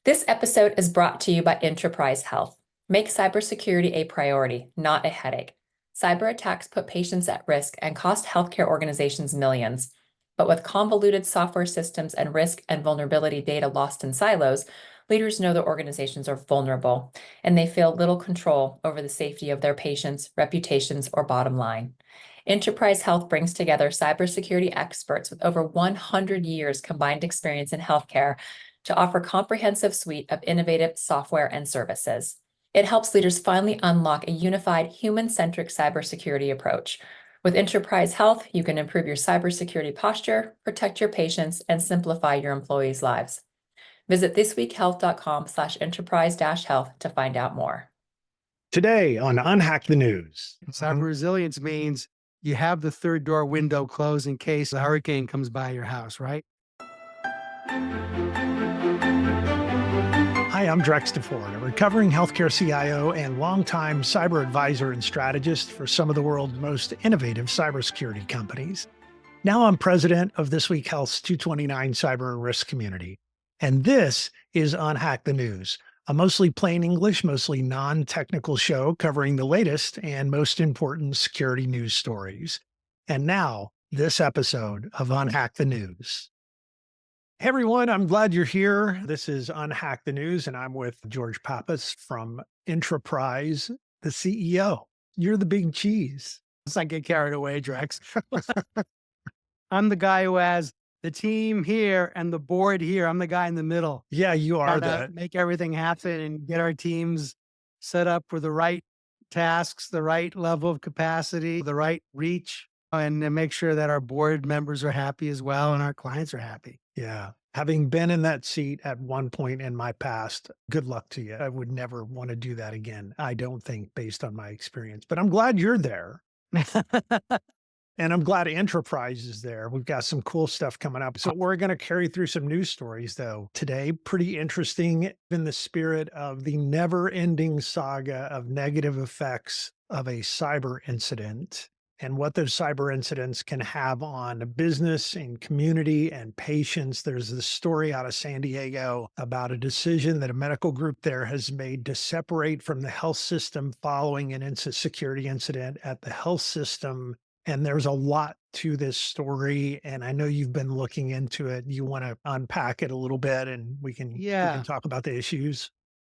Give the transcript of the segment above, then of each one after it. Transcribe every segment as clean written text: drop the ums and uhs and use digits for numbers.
This episode is brought to you by Intraprise Health. Make cybersecurity a priority, not a headache. Cyber attacks put patients at risk and cost healthcare organizations millions. But with convoluted software systems and risk and vulnerability data lost in silos, leaders know their organizations are vulnerable, and they feel little control over the safety of their patients, reputations, or bottom line. Intraprise Health brings together cybersecurity experts with over 100 years combined experience in healthcare to offer a comprehensive suite of innovative software and services. It helps leaders finally unlock a unified, human-centric cybersecurity approach. With Intraprise Health, you can improve your cybersecurity posture, protect your patients, and simplify your employees' lives. Visit thisweekhealth.com/enterprise-health to find out more. Today on Unhack the News. Cyber resilience means you have the third door window closed in case a hurricane comes by your house, right? Hi, I'm Drex, a recovering healthcare CIO and longtime cyber advisor and strategist for some of the world's most innovative cybersecurity companies. Now I'm president of This Week Health's 229 Cyber and Risk community. And this is Unhack the News, a mostly plain English, mostly non-technical show covering the latest and most important security news stories. And now, this episode of Unhack the News. Hey everyone, I'm glad you're here. This is Unhack the News, and I'm with George Pappas from Intraprise, the CEO. You're the big cheese. Let's not get carried away, Drex. I'm the guy who has the team here and the board here. I'm the guy in the middle. Yeah, you are that. Make everything happen and get our teams set up for the right tasks, the right level of capacity, the right reach, and make sure that our board members are happy as well and our clients are happy. Yeah. Having been in that seat at one point in my past, good luck to you. I would never want to do that again. I don't think, based on my experience, but I'm glad you're there. And I'm glad Intraprise is there. We've got some cool stuff coming up. So we're going to carry through some news stories, though, today. Pretty interesting in the spirit of the never-ending saga of negative effects of a cyber incident and what those cyber incidents can have on business and community and patients. There's this story out of San Diego about a decision that a medical group there has made to separate from the health system following an security incident at the health system. And there's a lot to this story, and I know you've been looking into it. You want to unpack it a little bit, and we can talk about the issues.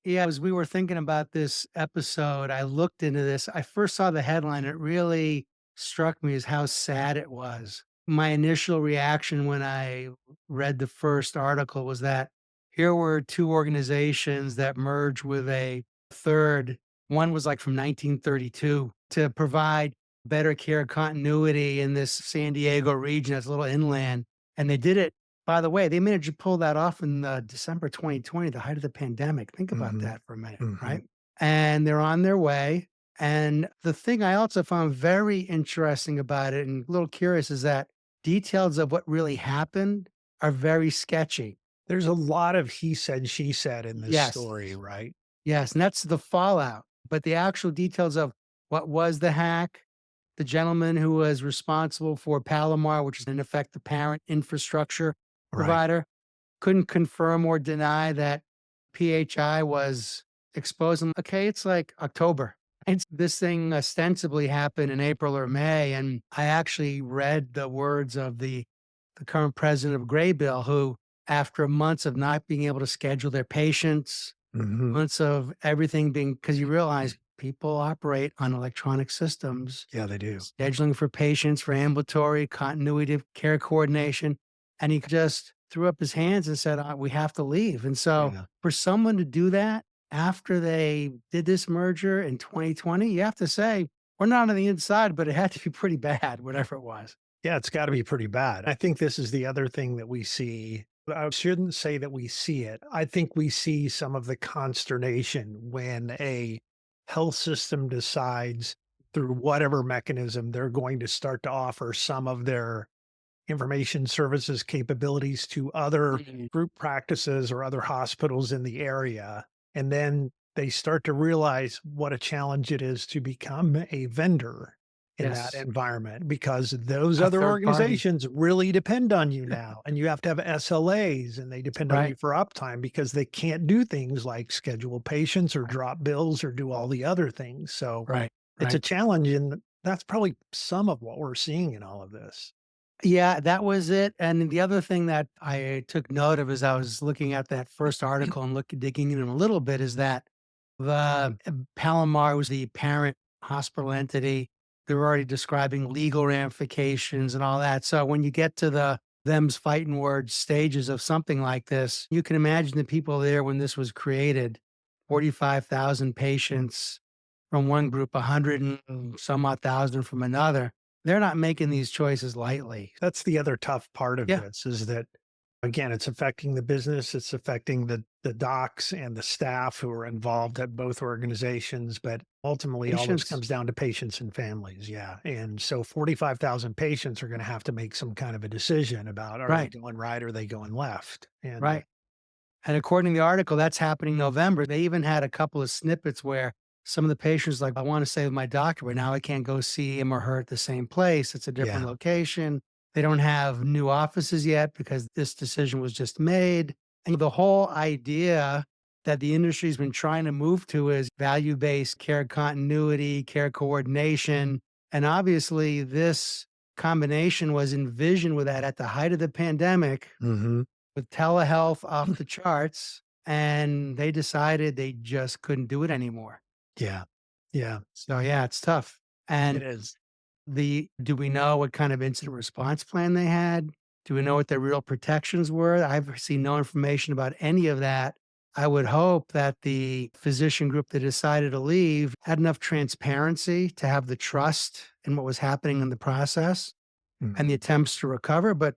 Yeah, as we were thinking about this episode, I looked into this. I first saw the headline. It really struck me as how sad it was. My initial reaction when I read the first article was that here were two organizations that merged with a third. One was like from 1932 to provide better care continuity in this San Diego region. That's a little inland. And they did it, by the way, they managed to pull that off in December 2020, the height of the pandemic. Think about that for a minute, right? And they're on their way. And the thing I also found very interesting about it and a little curious is that details of what really happened are very sketchy. There's a lot of he said, she said in this story, right? Yes, and that's the fallout. But the actual details of what was the hack, the gentleman who was responsible for Palomar, which is in effect the parent infrastructure provider, couldn't confirm or deny that PHI was exposed. Okay, it's like October. This thing ostensibly happened in April or May, and I actually read the words of the current president of Graybill, who, after months of not being able to schedule their patients, months of everything being, because you realize people operate on electronic systems. Yeah, they do. Scheduling for patients, for ambulatory, continuity of care coordination. And he just threw up his hands and said, we have to leave. And so for someone to do that after they did this merger in 2020, you have to say, we're not on the inside, but it had to be pretty bad, whatever it was. Yeah, it's got to be pretty bad. I think this is the other thing that we see. I shouldn't say that we see it. I think we see some of the consternation when a health system decides through whatever mechanism they're going to start to offer some of their information services capabilities to other group practices or other hospitals in the area. And then they start to realize what a challenge it is to become a vendor in that Yes. environment because those A other third party. organizations really depend on you now. And you have to have SLAs and they depend on you Right. for uptime because they can't do things like schedule patients or Right. drop bills or do all the other things. So Right. it's a Right. challenge. And that's probably some of what we're seeing in all of this. Yeah, that was it. And the other thing that I took note of as I was looking at that first article and digging in a little bit is that the Palomar was the parent hospital entity. They're already describing legal ramifications and all that. So when you get to the them's fighting words stages of something like this, you can imagine the people there when this was created, 45,000 patients from one group, 100 and some odd thousand from another. They're not making these choices lightly. That's the other tough part of Yeah, this is that again, it's affecting the business, it's affecting the docs and the staff who are involved at both organizations, but ultimately all this patience. comes down to patients and families, yeah. And so 45,000 patients are going to have to make some kind of a decision about are they Right, going right or are they going left? And right. And according to the article, that's happening November. They even had a couple of snippets where some of the patients like, I want to stay with my doctor, but now I can't go see him or her at the same place. It's a different yeah. location. They don't have new offices yet because this decision was just made. And the whole idea that the industry's been trying to move to is value based care continuity, care coordination. And obviously, this combination was envisioned with that at the height of the pandemic Hmm. with telehealth off the charts, and they decided they just couldn't do it anymore. Yeah. Yeah. So, yeah, it's tough. It And is. do we know what kind of incident response plan they had? Do we know what their real protections were? I've seen no information about any of that. I would hope that the physician group that decided to leave had enough transparency to have the trust in what was happening in the process and the Mhm. attempts to recover, but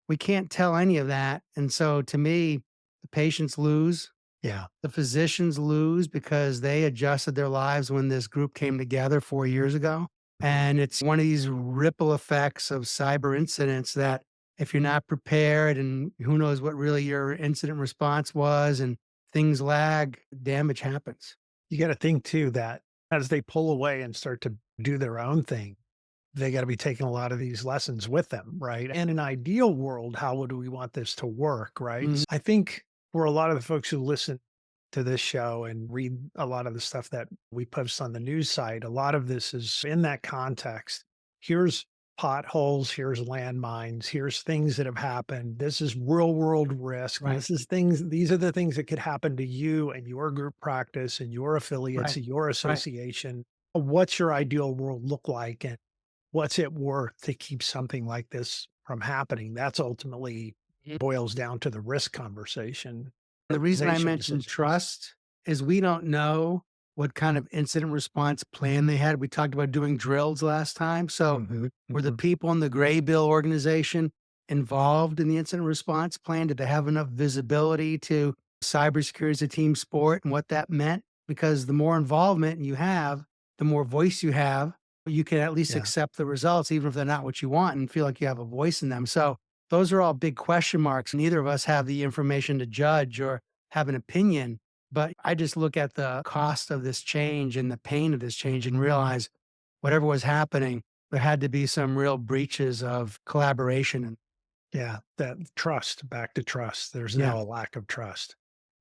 we can't tell any of that. And so to me, the patients lose, Yeah. the physicians lose because they adjusted their lives when this group came together 4 years ago. And it's one of these ripple effects of cyber incidents that if you're not prepared and who knows what really your incident response was and things lag, damage happens. You got to think too that as they pull away and start to do their own thing, they got to be taking a lot of these lessons with them, right? In an ideal world, how would we want this to work, right? Mhm. I think for a lot of the folks who listen to this show and read a lot of the stuff that we post on the news site, a lot of this is in that context. Here's potholes, here's landmines, here's things that have happened. This is real world risk. Right, This is things, these are the things that could happen to you and your group practice and your affiliates right, and your right. association. What's your ideal world look like? And what's it worth to keep something like this from happening? That's ultimately boils down to the risk conversation, The reason I organization mentioned decisions. trust is we don't know what kind of incident response plan they had. We talked about doing drills last time. So, Mhm, were the mhm. people in the gray bill organization involved in the incident response plan? Did they have enough visibility to cybersecurity as a team sport and what that meant? Because the more involvement you have, the more voice you have, you can at least Yeah, accept the results, even if they're not what you want, and feel like you have a voice in them. So, those are all big question marks. Neither of us have the information to judge or have an opinion, but I just look at the cost of this change and the pain of this change and realize whatever was happening, there had to be some real breaches of collaboration. And yeah, that trust, back to trust. There's yeah. now a lack of trust.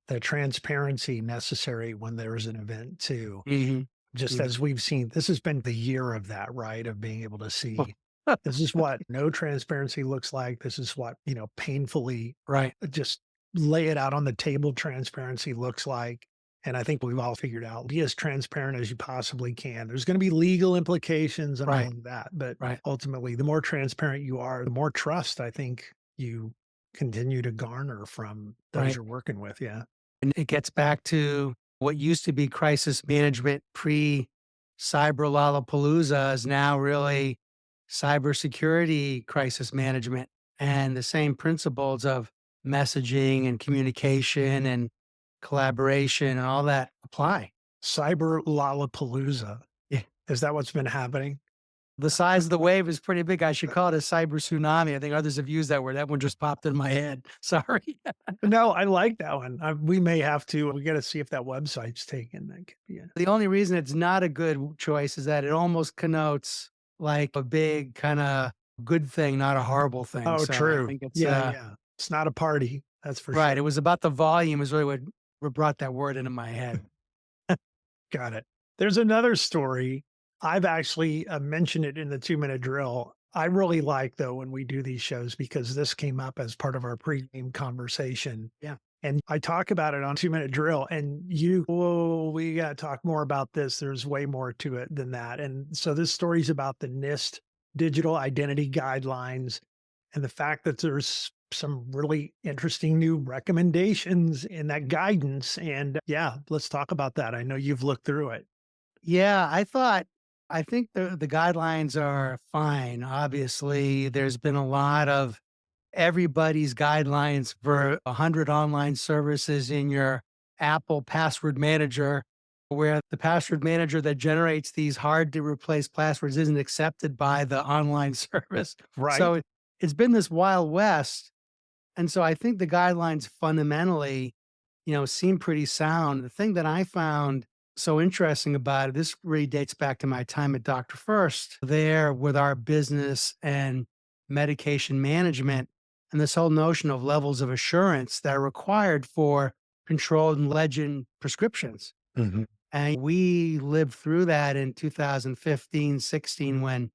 The transparency necessary when there's an event too. Hmm. Just Hmm. as we've seen, this has been the year of that, right? Of being able to Well, see this is what no transparency looks like. This is what, painfully right. just lay it out on the table transparency looks like. And I think we've all figured out be as transparent as you possibly can. There's going to be legal implications and all Right. of that. But Right. ultimately, the more transparent you are, the more trust I think you continue to garner from those Right. you're working with. Yeah. And it gets back to what used to be crisis management pre cyber Lollapalooza is now really cybersecurity crisis management. And the same principles of messaging and communication and collaboration and all that apply. Cyber Lollapalooza. Yeah. Is that what's been happening? The size of the wave is pretty big. I should call it a cyber tsunami. I think others have used that word. That one just popped in my head. Sorry. No, I like that one. We may have to, we got to see if that website's taken. That could be it. The only reason it's not a good choice is that it almost connotes like a big kind of good thing, not a horrible thing. Oh, So I true. think it's Yeah, yeah. It's not a party, that's for right. sure. It was about the volume is really what brought that word into my head. Got it. There's another story. I've actually mentioned it in the 2-minute drill. I really like, though, when we do these shows because this came up as part of our pregame conversation. Yeah. And I talk about it on 2-minute drill. And whoa, we got to talk more about this. There's way more to it than that. And so this story's about the NIST digital identity guidelines and the fact that there's some really interesting new recommendations in that guidance. And yeah, let's talk about that. I know you've looked through it. Yeah, I think the guidelines are fine. Obviously, there's been a lot of everybody's guidelines for 100 online services in your Apple password manager, where the password manager that generates these hard to replace passwords isn't accepted by the online service. Right. So it's been this wild west. And so I think the guidelines fundamentally, seem pretty sound. The thing that I found so interesting about it, this really dates back to my time at Dr. First, there with our business and medication management, and this whole notion of levels of assurance that are required for controlled and legend prescriptions. Mhm. And we lived through that in 2015, 16, when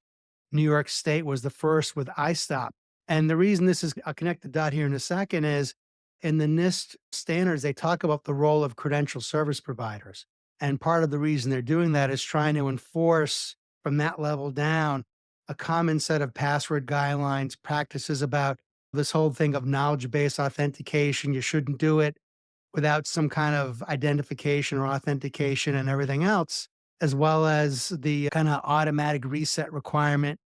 New York State was the first with iStop. And the reason this is, I'll connect the dot here in a second, is in the NIST standards, they talk about the role of credential service providers. And part of the reason they're doing that is trying to enforce from that level down a common set of password guidelines, practices about this whole thing of knowledge based authentication. You shouldn't do it without some kind of identification or authentication and everything else, as well as the kind of automatic reset requirement.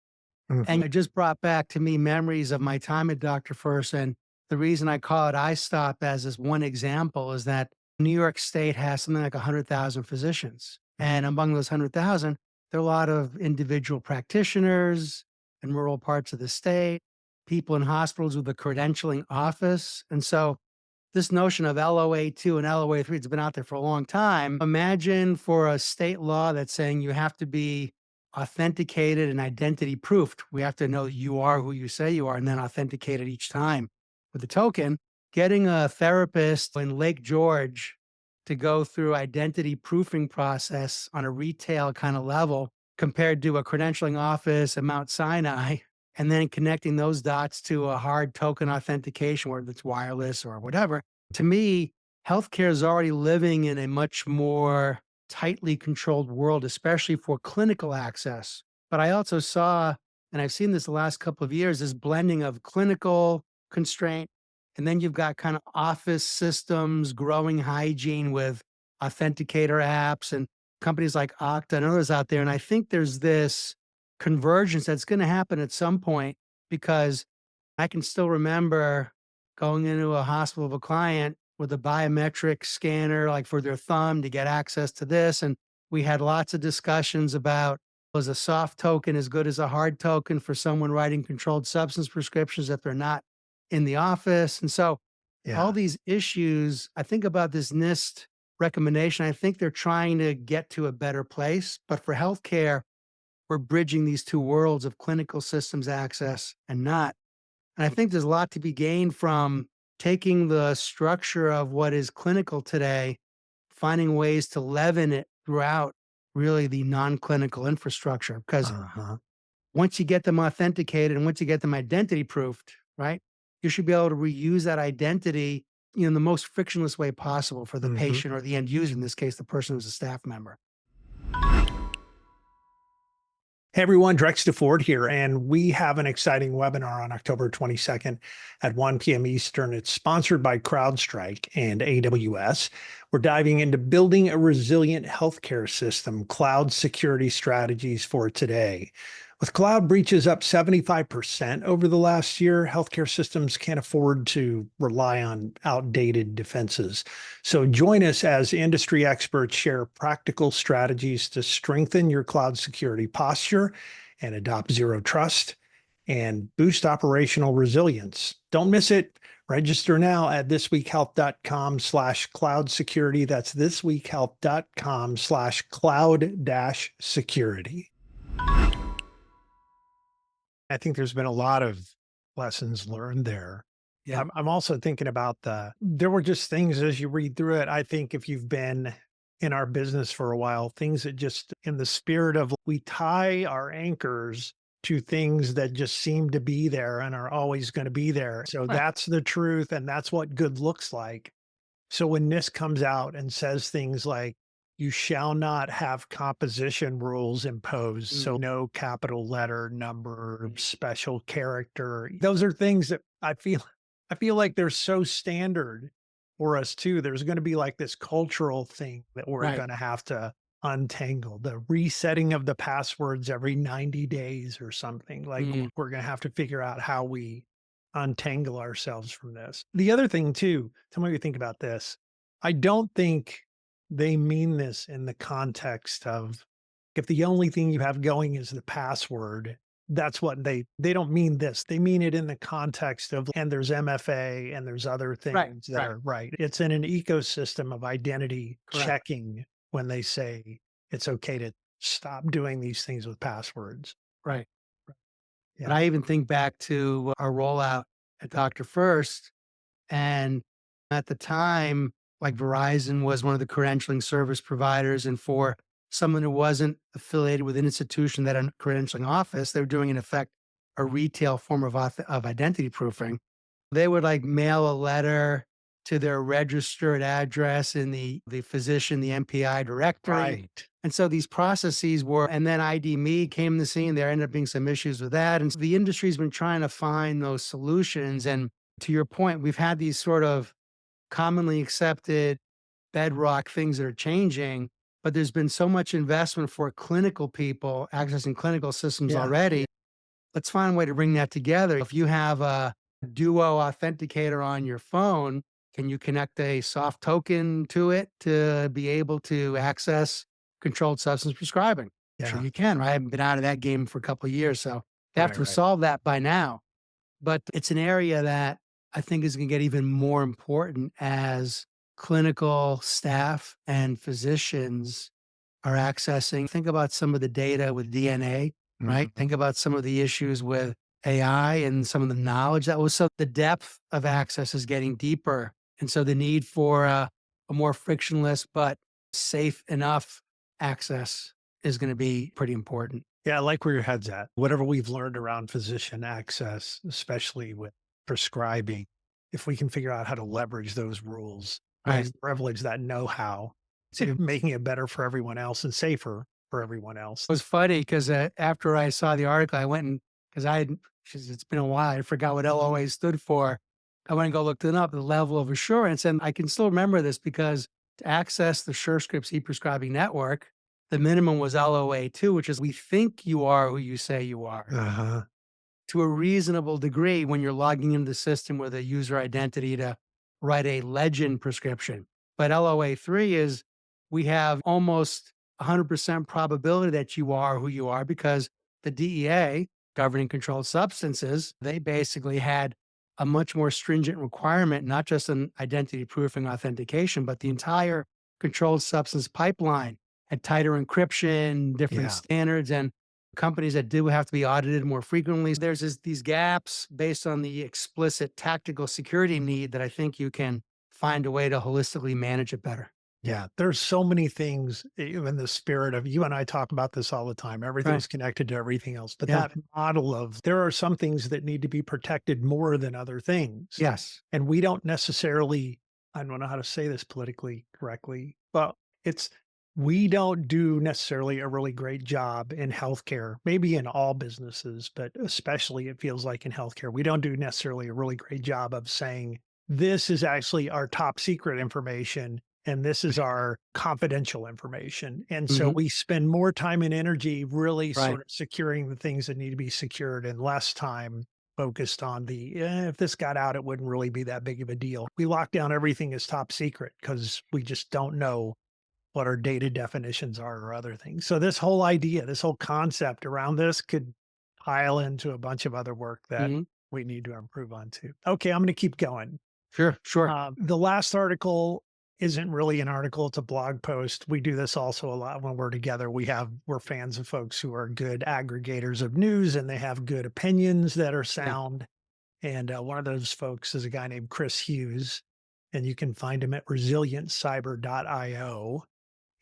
And Mhm. it just brought back to me memories of my time at Dr. First. And the reason I call it iStop as this one example is that New York State has something like 100,000 physicians. And among those 100,000, there are a lot of individual practitioners in rural parts of the state, people in hospitals with a credentialing office. And so this notion of LOA2 and LOA3 has been out there for a long time. Imagine for a state law that's saying you have to be authenticated and identity proofed. We have to know that you are who you say you are and then authenticated each time with a token. Getting a therapist in Lake George to go through identity proofing process on a retail kind of level compared to a credentialing office at Mount Sinai, and then connecting those dots to a hard token authentication, whether it's wireless or whatever. To me, healthcare is already living in a much more tightly controlled world, especially for clinical access. But I also saw, and I've seen this the last couple of years, this blending of clinical constraint, and then you've got kind of office systems, growing hygiene with authenticator apps and companies like Okta and others out there. And I think there's this convergence that's going to happen at some point, because I can still remember going into a hospital of a client with a biometric scanner, like for their thumb to get access to this. And we had lots of discussions about, was a soft token as good as a hard token for someone writing controlled substance prescriptions if they're not in the office? And so all Yeah. these issues, I think about this NIST recommendation, I think they're trying to get to a better place. But for healthcare, we're bridging these two worlds of clinical systems access and not. And I think there's a lot to be gained from taking the structure of what is clinical today, finding ways to leaven it throughout really the non-clinical infrastructure. Because Uh-huh. once you get them authenticated and once you get them identity proofed, right, you should be able to reuse that identity in the most frictionless way possible for the Mhm. patient or the end user, in this case, the person who's a staff member. Hey everyone, Drex DeFord here, and we have an exciting webinar on October 22nd at 1 p.m. Eastern. It's sponsored by CrowdStrike and AWS. We're diving into building a resilient healthcare system, cloud security strategies for today. With cloud breaches up 75% over the last year, healthcare systems can't afford to rely on outdated defenses. So join us as industry experts share practical strategies to strengthen your cloud security posture and adopt zero trust and boost operational resilience. Don't miss it. Register now at thisweekhealth.com/cloud security. That's thisweekhealth.com/cloud-security. I think there's been a lot of lessons learned there. Yeah. I'm also thinking about there were just things as you read through it. I think if you've been in our business for a while, things that just in the spirit of we tie our anchors to things that just seem to be there and are always going to be there. So Right. that's the truth. And that's what good looks like. So when NIST comes out and says things like, you shall not have composition rules imposed, so no capital letter, number, special character. Those are things that I feel like they're so standard for us too. There's going to be like this cultural thing that we're Right. going to have to untangle. The resetting of the passwords every 90 days or something. Like Mm. we're going to have to figure out how we untangle ourselves from this. The other thing too, tell me what you think about this. I don't think they mean this in the context of if the only thing you have going is the password, that's what they don't mean this. They mean it in the context of and there's MFA and there's other Right. things that Right. are right. It's in an ecosystem of identity Correct. checking when they say it's okay to stop doing these things with passwords. Right. But Yeah. I even think back to our rollout at Dr. First. And at the time, like Verizon was one of the credentialing service providers. And for someone who wasn't affiliated with an institution that had a credentialing office, they were doing, in effect, a retail form of identity proofing. They would like mail a letter to their registered address in the physician, the MPI directory. Right. And so these processes were, and then ID.me came to the scene. There ended up being some issues with that. And so the industry's been trying to find those solutions. And to your point, we've had these sort of commonly accepted bedrock things that are changing, but there's been so much investment for clinical people accessing clinical systems Yeah. already. Let's find a way to bring that together. If you have a Duo authenticator on your phone, can you connect a soft token to it to be able to access controlled substance prescribing? Sure Yeah. you can, right? I haven't been out of that game for a couple of years, so they have Right, to have right. solved that by now. But it's an area that I think is going to get even more important as clinical staff and physicians are accessing. Think about some of the data with DNA, right? Mhm. Think about some of the issues with AI and some of the knowledge that was. So the depth of access is getting deeper. And so the need for a more frictionless but safe enough access is going to be pretty important. Yeah, I like where your head's at. Whatever we've learned around physician access, especially with prescribing, if we can figure out how to leverage those rules Right. and leverage that know-how to making it better for everyone else and safer for everyone else. It was funny because after I saw the article, I went and because it's been a while, I forgot what LOA stood for. I went and go looked it up, the level of assurance, and I can still remember this because to access the SureScripts e-prescribing network, the minimum was LOA 2, which is we think you are who you say you are. Uh-huh. To a reasonable degree when you're logging into the system with a user identity to write a legend prescription. But LOA 3 is we have almost 100% probability that you are who you are because the DEA, governing controlled substances, they basically had a much more stringent requirement, not just an identity proofing authentication, but the entire controlled substance pipeline had tighter encryption, different Yeah. standards, and companies that do have to be audited more frequently. There's these gaps based on the explicit tactical security need that I think you can find a way to holistically manage it better. Yeah. There's so many things in the spirit of you and I talk about this all the time. Everything's connected to everything else. But Yeah. that model of there are some things that need to be protected more than other things. Yes. And we don't necessarily, I don't know how to say this politically correctly, but it's, we don't do necessarily a really great job in healthcare, maybe in all businesses, but especially it feels like in healthcare, we don't do necessarily a really great job of saying, this is actually our top secret information and this is our confidential information. And so Mhm. we spend more time and energy really Right. sort of securing the things that need to be secured and less time focused on the if this got out, it wouldn't really be that big of a deal. We lock down everything as top secret because we just don't know what our data definitions are or other things. So this whole idea, this whole concept around this could pile into a bunch of other work that Mhm. we need to improve on too. Okay, I'm going to keep going. Sure. Sure. The last article isn't really an article, it's a blog post. We do this also a lot when we're together. We're fans of folks who are good aggregators of news and they have good opinions that are Yeah. sound. And one of those folks is a guy named Chris Hughes, and you can find him at resilientcyber.io.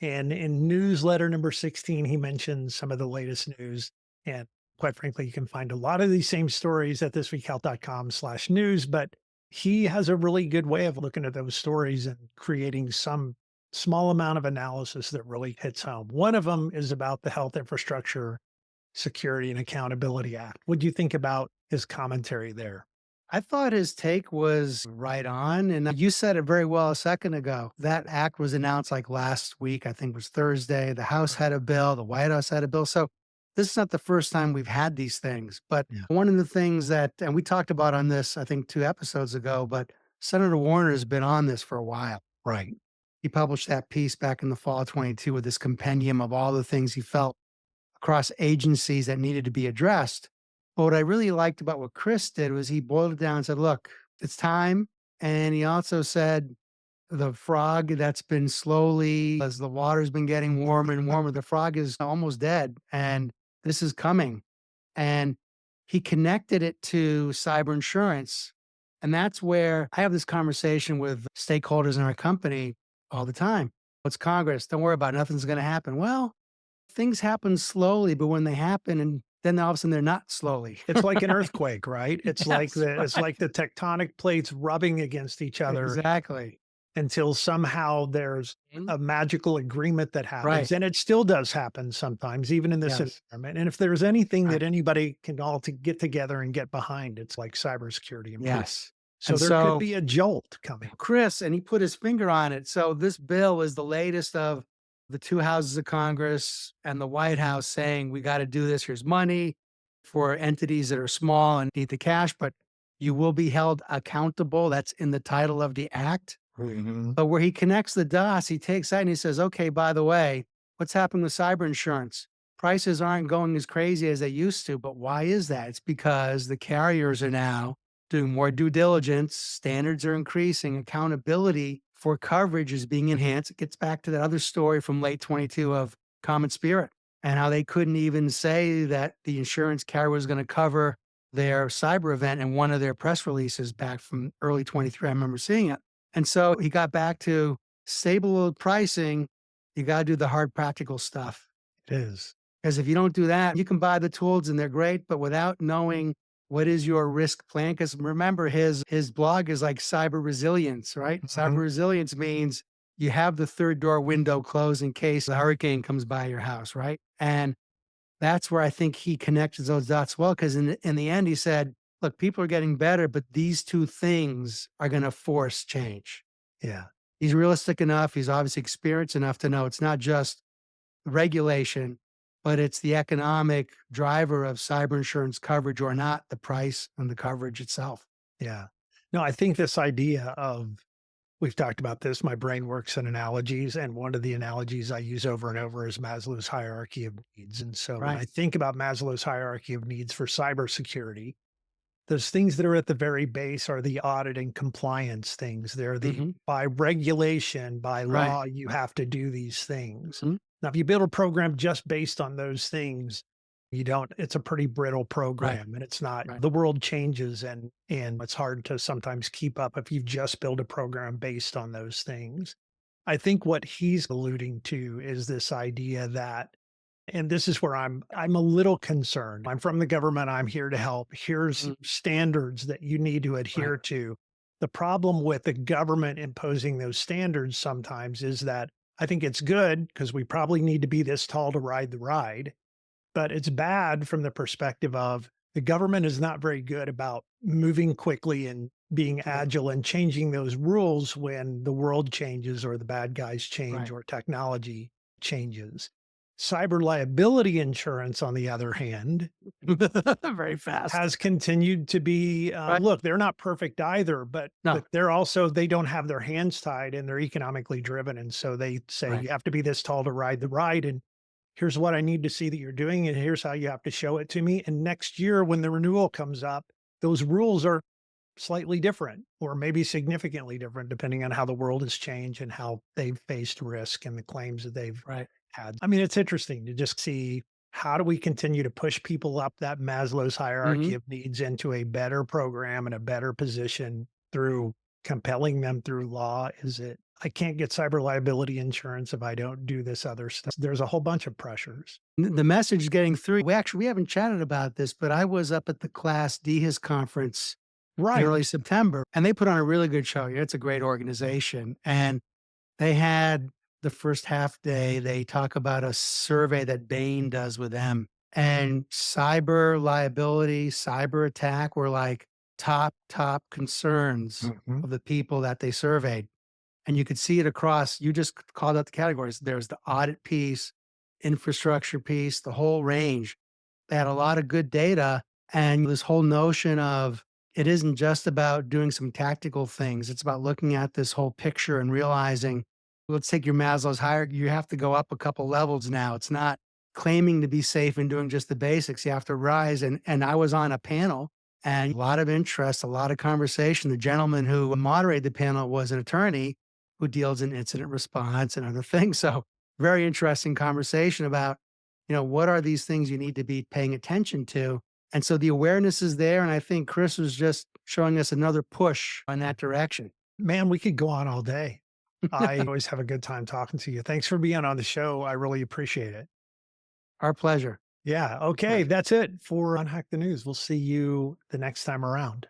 And in newsletter number 16, he mentions some of the latest news. And quite frankly, you can find a lot of these same stories at thisweekhealth.com/news, but he has a really good way of looking at those stories and creating some small amount of analysis that really hits home. One of them is about the Health Infrastructure Security and Accountability Act. What do you think about his commentary there? I thought his take was right on. And you said it very well a second ago. That act was announced like last week, I think it was Thursday. The House had a bill, the White House had a bill. So this is not the first time we've had these things. But Yeah. one of the things that, and we talked about on this, I think 2 episodes ago, but Senator Warner has been on this for a while. Right. He published that piece back in the fall of 22 with this compendium of all the things he felt across agencies that needed to be addressed. But what I really liked about what Chris did was he boiled it down and said, look, it's time. And he also said, the frog that's been slowly, as the water's been getting warmer and warmer, the frog is almost dead. And this is coming. And he connected it to cyber insurance. And that's where I have this conversation with stakeholders in our company all the time. It's Congress. Don't worry about it. Nothing's going to happen. Well, things happen slowly, but when they happen and then all of a sudden they're not slowly. It's like an earthquake, right? It's like Yes, it's like the tectonic plates rubbing against each other exactly. until somehow there's a magical agreement that happens. Right. And it still does happen sometimes, even in this Yes. environment. And if there's anything Right. that anybody can all to get together and get behind, it's like cybersecurity improvement. Yes. So And there so could be a jolt coming. Chris, and he put his finger on it. So this bill is the latest of the two houses of Congress and the White House saying, we got to do this. Here's money for entities that are small and need the cash, but you will be held accountable. That's in the title of the act. Mhm. But where he connects the dots, he takes that and he says, okay, by the way, what's happened with cyber insurance? Prices aren't going as crazy as they used to. But why is that? It's because the carriers are now doing more due diligence, standards are increasing, accountability for coverage is being enhanced. It gets back to that other story from late 22 of Common Spirit and how they couldn't even say that the insurance carrier was going to cover their cyber event in one of their press releases back from early 23. I remember seeing it. And so he got back to stable pricing. You got to do the hard practical stuff. It is. Because if you don't do that, you can buy the tools and they're great, but without knowing what is your risk plan? Because remember, his blog is like cyber resilience, right? Cyber resilience means you have the third door window closed in case a hurricane comes by your house, right? And that's where I think he connected those dots well. Because in the end, he said, look, people are getting better, but these two things are going to force change. Yeah. He's realistic enough. He's obviously experienced enough to know it's not just regulation, but it's the economic driver of cyber insurance coverage or not, the price and the coverage itself. Yeah. No, I think this idea of, we've talked about this, my brain works in analogies. And one of the analogies I use over and over is Maslow's hierarchy of needs. And so when I Right. think about Maslow's hierarchy of needs for cybersecurity, those things that are at the very base are the audit and compliance things. They're the Mhm. by regulation, by Right. law, you have to do these things. Mhm. Now, if you build a program just based on those things, you don't, it's a pretty brittle program and it's not, Right. the world changes and it's hard to sometimes keep up if you've just built a program based on those things. I think what he's alluding to is this idea that, and this is where I'm a little concerned. I'm from the government. I'm here to help. Here's Mm. standards that you need to adhere to. The problem with the government imposing those standards sometimes is that I think it's good because we probably need to be this tall to ride the ride, but it's bad from the perspective of the government is not very good about moving quickly and being agile and changing those rules when the world changes or the bad guys change Right. or technology changes. Cyber liability insurance, on the other hand, Very fast. has continued to be, Right. look, they're not perfect either, but, No. but they're also, they don't have their hands tied and they're economically driven. And so they say, Right. you have to be this tall to ride the ride. And here's what I need to see that you're doing. And here's how you have to show it to me. And next year, when the renewal comes up, those rules are slightly different or maybe significantly different, depending on how the world has changed and how they've faced risk and the claims that they've Right. had. I mean, it's interesting to just see how do we continue to push people up that Maslow's hierarchy Mhm. of needs into a better program and a better position through compelling them through law? Is it, I can't get cyber liability insurance if I don't do this other stuff? There's a whole bunch of pressures. The message is getting through. We haven't chatted about this, but I was up at the Class DHIS conference in Right. early September, and they put on a really good show. Yeah, it's a great organization. And they had the first half day, they talk about a survey that Bain does with them. And cyber liability, cyber attack were like top concerns Mhm. of the people that they surveyed. And you could see it across, you just called out the categories. There's the audit piece, infrastructure piece, the whole range. They had a lot of good data. And this whole notion of it isn't just about doing some tactical things, it's about looking at this whole picture and realizing, let's take your Maslow's hierarchy. You have to go up a couple levels now. It's not claiming to be safe and doing just the basics. You have to rise. And I was on a panel and a lot of interest, a lot of conversation. The gentleman who moderated the panel was an attorney who deals in incident response and other things. So very interesting conversation about, what are these things you need to be paying attention to? And so the awareness is there. And I think Chris was just showing us another push in that direction. Man, we could go on all day. I always have a good time talking to you. Thanks for being on the show. I really appreciate it. Our pleasure. Yeah. Our Okay. pleasure. That's it for Unhack the News. We'll see you the next time around.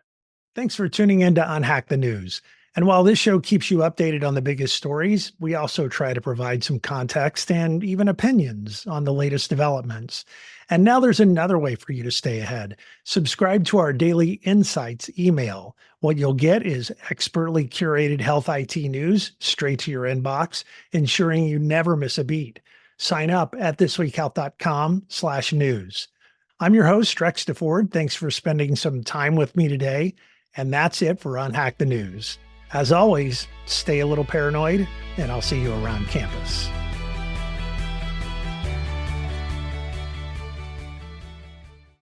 Thanks for tuning in to Unhack the News. And while this show keeps you updated on the biggest stories, we also try to provide some context and even opinions on the latest developments. And now there's another way for you to stay ahead. Subscribe to our daily insights email. What you'll get is expertly curated health IT news straight to your inbox, ensuring you never miss a beat. Sign up at thisweekhealth.com/news. I'm your host, Drex DeFord. Thanks for spending some time with me today. And that's it for Unhack the News. As always, stay a little paranoid, and I'll see you around campus.